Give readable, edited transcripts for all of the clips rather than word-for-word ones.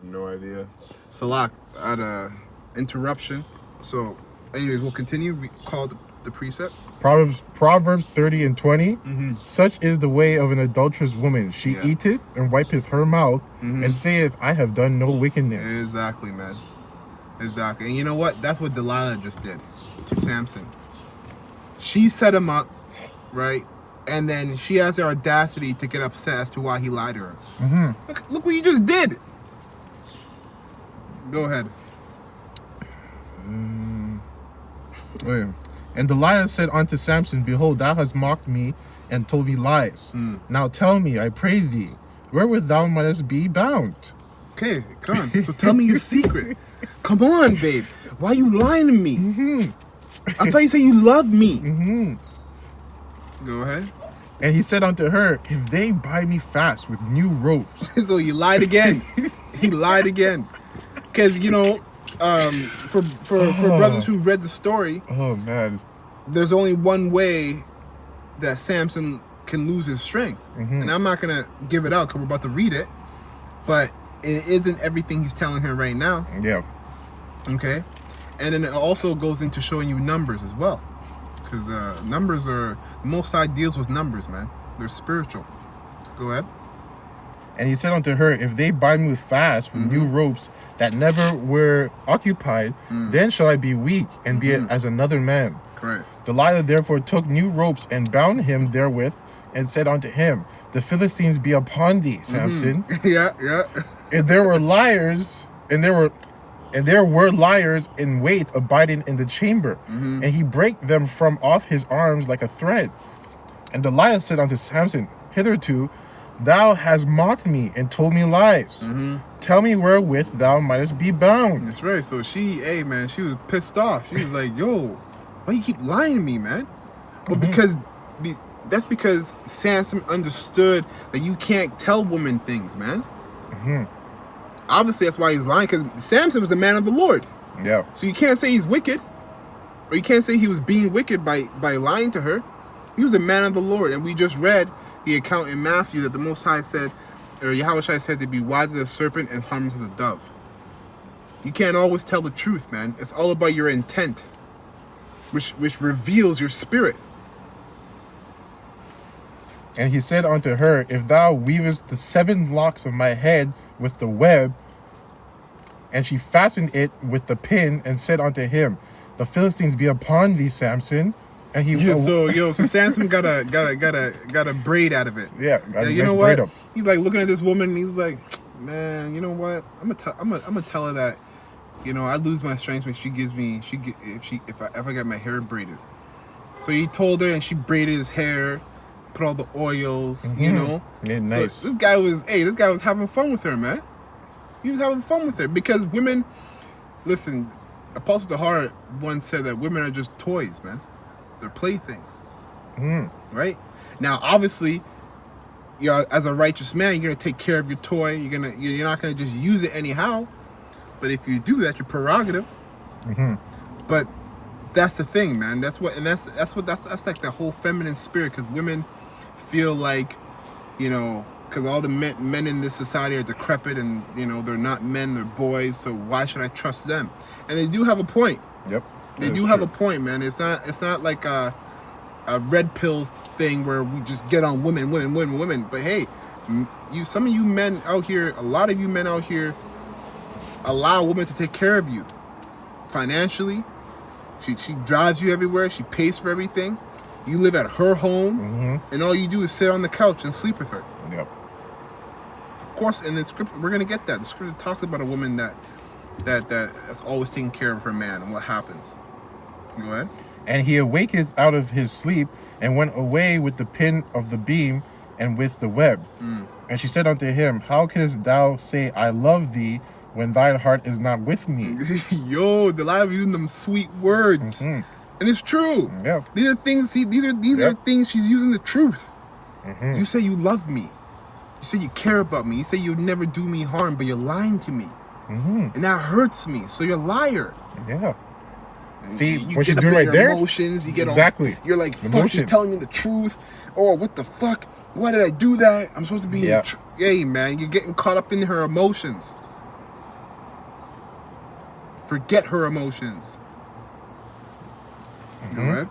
No idea. Salak, I had a interruption. So, anyways, we'll continue. We call the precept. Proverbs 30 and 20. Such is the way of an adulterous woman. She eateth and wipeth her mouth and saith, I have done no wickedness. Exactly, man. Exactly. And you know what? That's what Delilah just did to Samson. She set him up, right? And then she has the audacity to get upset as to why he lied to her. Look what you just did. Go ahead. And Delilah said unto Samson, Behold, thou hast mocked me and told me lies. Now tell me, I pray thee, wherewith thou mightest be bound. Okay, come on. So tell me your secret. Come on, babe. Why are you lying to me? I thought you said you loved me. Go ahead. And he said unto her, If they bind me fast with new ropes. So he lied again. He lied again. Because, you know, for brothers who read the story, oh man, there's only one way that Samson can lose his strength. And I'm not going to give it out because we're about to read it. But it isn't everything he's telling her right now. Yeah. Okay. And then it also goes into showing you numbers as well. Because numbers are, the Most High deals with numbers, man. They're spiritual. Go ahead. And he said unto her, If they bind me fast with new ropes that never were occupied, then shall I be weak and be as another man. Correct. Delilah therefore took new ropes and bound him therewith, and said unto him, The Philistines be upon thee, Samson. Yeah. And there were liars, and there were liars in wait abiding in the chamber, and he brake them from off his arms like a thread. And Delilah said unto Samson, Hitherto thou hast mocked me and told me lies. Tell me wherewith thou mightest be bound. That's right. So she was pissed off. She was like, yo, why you keep lying to me, man? But that's because Samson understood that you can't tell women things, man. Obviously, that's why he's lying, because Samson was a man of the Lord. Yeah. So you can't say he's wicked, or you can't say he was being wicked by lying to her. He was a man of the Lord, and we just read the account in Matthew that the Most High said, or Yahushua said, to be wise as a serpent and harmless as a dove. You can't always tell the truth, man. It's all about your intent, which reveals your spirit. And he said unto her, If thou weavest the 7 locks of my head with the web, and she fastened it with the pin, and said unto him, The Philistines be upon thee, Samson. And he so Samson got a braid out of it. Yeah, you know what? He's like looking at this woman, and he's like, man, you know what? I'm gonna tell her that, you know, I lose my strength when if I get my hair braided. So he told her, and she braided his hair, put all the oils, you know. Yeah, nice. So this guy was having fun with her, man. He was having fun with her because women. Listen, Apostle Tahar once said that women are just toys, man. They're playthings, right? Now, obviously, as a righteous man, you're gonna take care of your toy. You're not gonna just use it anyhow. But if you do, that's your prerogative. But that's the thing, man. That's like the whole feminine spirit, because women feel like, you know, because all the men in this society are decrepit, and you know they're not men, they're boys. So why should I trust them? And they do have a point. Yep. They do have a point, man. It's not like a red pills thing where we just get on women. But hey, some of you men out here, a lot of you men out here, allow women to take care of you financially. She drives you everywhere. She pays for everything. You live at her home, and all you do is sit on the couch and sleep with her. Yep. Of course, in the scripture, we're gonna get that. The scripture talks about a woman that's always taking care of her man, and what happens. Go ahead. And he awaketh out of his sleep, and went away with the pin of the beam and with the web. And she said unto him, How canst thou say, I love thee, when thine heart is not with me? Yo, Delilah using them sweet words, and it's true. Yeah. These are things. These are things she's using the truth. You say you love me. You say you care about me. You say you'll never do me harm, but you're lying to me, and that hurts me. So you're a liar. Yeah. See you what she's get doing up in right your there? Emotions. You get exactly. You're like, fuck. She's telling me the truth. Oh, what the fuck? Why did I do that? I'm supposed to be. Yeah, man. You're getting caught up in her emotions. Forget her emotions. Go ahead.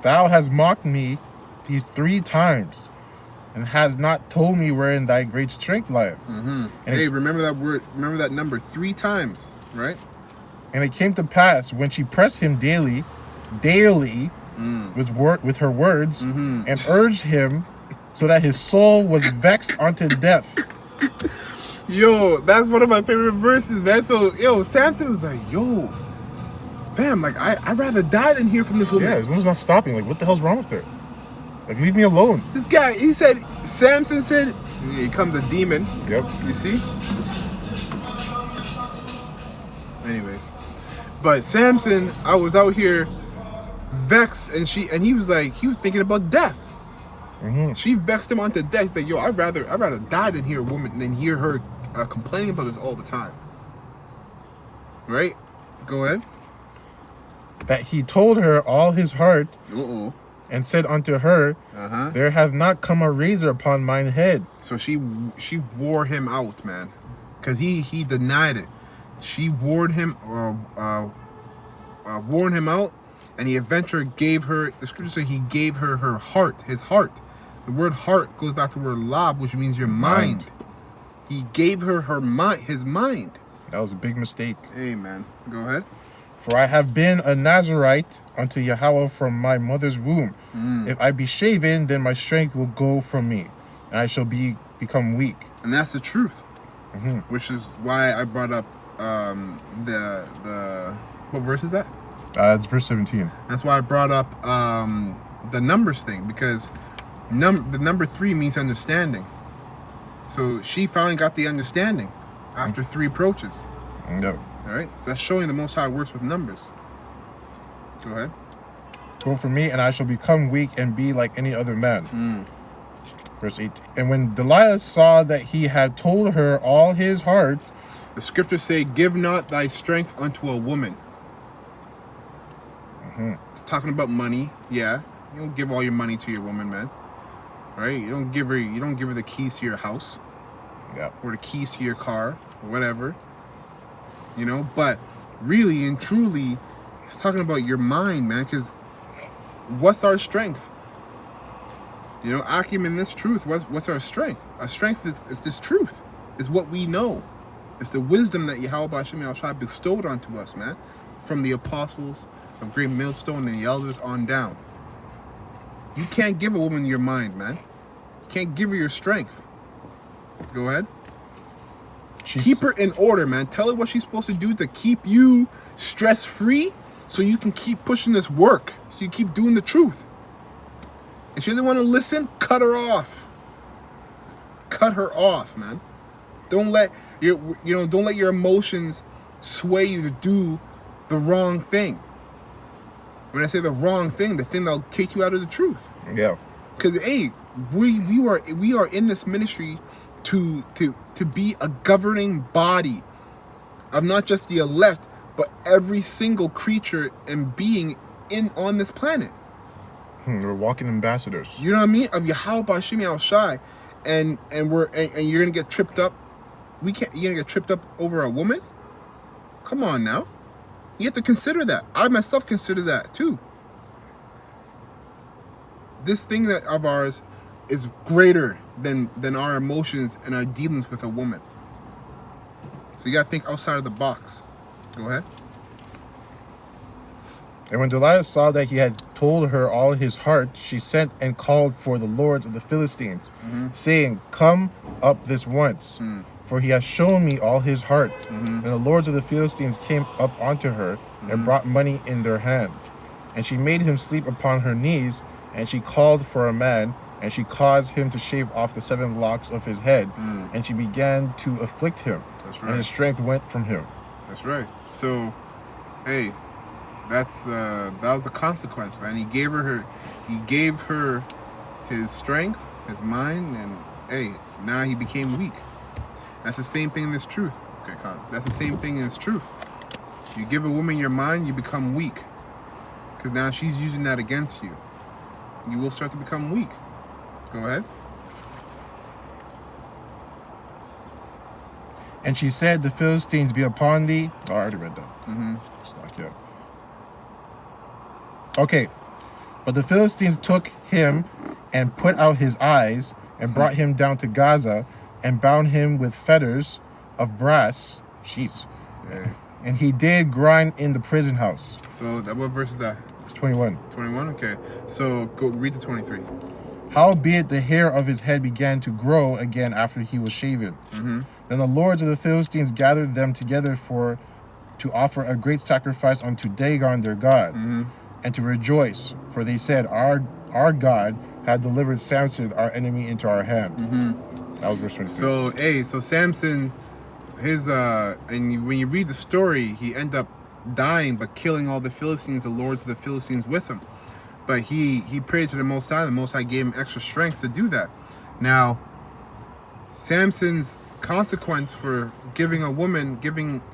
Thou hast mocked me these 3 times, and hast not told me wherein thy great strength lieth. And Hey, remember that word. Remember that number 3 times, right? And it came to pass when she pressed him daily, with her words, and urged him, so that his soul was vexed unto death. Yo, that's one of my favorite verses, man. So, yo, Samson was like, yo, fam, like, I'd rather die than hear from this woman. Yeah, this woman's not stopping. Like, what the hell's wrong with her? Like, leave me alone. This guy, Samson said, here comes a demon. Yep. You see? Anyways. But Samson, I was out here vexed, and he was thinking about death. She vexed him onto death. He's like, yo, I'd rather die than hear a woman, than hear her complaining about this all the time. Right? Go ahead. That he told her all his heart, Uh-oh. and said unto her, there hath not come a razor upon mine head. So she wore him out, man, because he denied it. She warned him out, and he eventually gave her. The scripture said he gave her her heart, his heart. The word heart goes back to the word lab, which means your mind. He gave her his mind. That was a big mistake. Hey, man, go ahead. For I have been a Nazarite unto Yahweh from my mother's womb. If I be shaven, then my strength will go from me, and I shall become weak. And that's the truth, which is why I brought up the what verse is that? It's verse 17. That's why I brought up the numbers thing, because the number 3 means understanding. So she finally got the understanding after 3 approaches. Yep. All right, so that's showing the Most High works with numbers. Go ahead. Go from me, and I shall become weak and be like any other man. Verse 18. And when Delilah saw that he had told her all his heart, the scriptures say, "Give not thy strength unto a woman." It's talking about money. Yeah, you don't give all your money to your woman, man. Right? You don't give her the keys to your house, or the keys to your car, or whatever. You know, but really and truly, it's talking about your mind, man. Because what's our strength? You know, Akim, in this truth, what's our strength? Our strength is this truth. Is what we know. It's the wisdom that Yahweh B'Shem Yahushua bestowed onto us, man, from the apostles of Great Millstone and the elders on down. You can't give a woman your mind, man. You can't give her your strength. Go ahead. Keep her in order, man. Tell her what she's supposed to do to keep you stress-free, so you can keep pushing this work. So you keep doing the truth. If she doesn't want to listen, cut her off. Cut her off, man. Don't let your emotions sway you to do the wrong thing. When I say the wrong thing, the thing that'll take you out of the truth. Yeah. Because hey, we are in this ministry to be a governing body of not just the elect, but every single creature and being on this planet. We're walking ambassadors. You know what I mean? Of Yahweh B'Shem Yahushua, and you're gonna get tripped up. You're gonna get tripped up over a woman? Come on now. You have to consider that. I myself consider that too. This thing of ours is greater than our emotions and our dealings with a woman. So you gotta think outside of the box. Go ahead. And when Delilah saw that he had told her all his heart, she sent and called for the lords of the Philistines, saying, Come up this once, for he has shown me all his heart. And the lords of the Philistines came up unto her, and brought money in their hand. And she made him sleep upon her knees, and she called for a man, and she caused him to shave off the 7 locks of his head. And she began to afflict him, and his strength went from him. That's right. So, hey, that was the consequence, man. He gave her his strength, his mind, and hey, now he became weak. That's the same thing in this truth. Okay, Con. That's the same thing in this truth. You give a woman your mind, you become weak. Because now she's using that against you. You will start to become weak. Go ahead. And she said, the Philistines be upon thee. Oh, I already read that. Just knock you out. Okay. But the Philistines took him and put out his eyes and brought him down to Gaza and bound him with fetters of brass. Jeez. Yeah. And he did grind in the prison house. So that what verse is that? It's 21. 21. Okay. So go read to 23. Howbeit the hair of his head began to grow again after he was shaven. Then the lords of the Philistines gathered them together to offer a great sacrifice unto Dagon their god, and to rejoice, for they said, Our God had delivered Samson, our enemy, into our hand. That was verse 23. So Samson, when you read the story, he ended up dying, but killing all the Philistines, the lords of the Philistines with him. But he prayed to the Most High. The Most High gave him extra strength to do that. Now, Samson's consequence for giving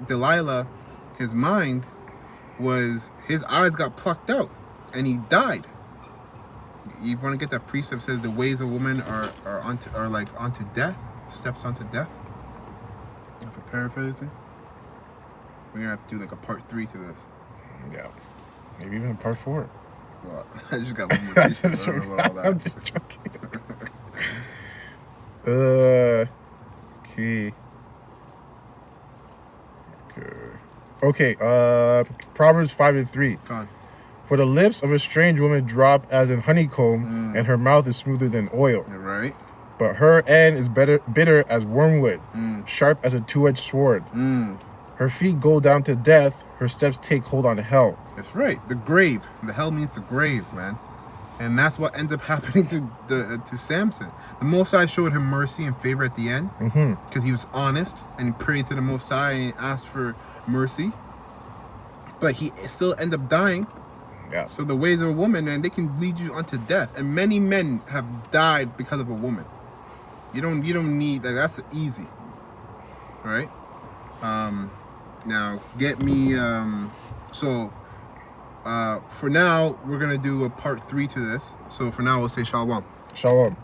Delilah his mind was his eyes got plucked out and he died. You want to get that precept that says the ways of woman are onto death, steps onto death. If I paraphrase it, we're gonna have to do like a part 3 to this. Yeah. Maybe even a part 4. Well, I just got one more precept. I don't know about all that. I'm just joking. Okay. Proverbs 5:3. Come on. For the lips of a strange woman drop as in honeycomb, and her mouth is smoother than oil. You're right. But her end is bitter as wormwood, sharp as a two-edged sword. Her feet go down to death, her steps take hold on hell. That's right. The grave. The hell means the grave, man. And that's what ended up happening to Samson. The Most High showed him mercy and favor at the end because he was honest and he prayed to the Most High and asked for mercy. But he still ended up dying. Yeah. So the ways of a woman, man, they can lead you unto death. And many men have died because of a woman. You don't need that's easy. All right? Now get me for now we're gonna do a part 3 to this. So for now we'll say shalom. Shalom.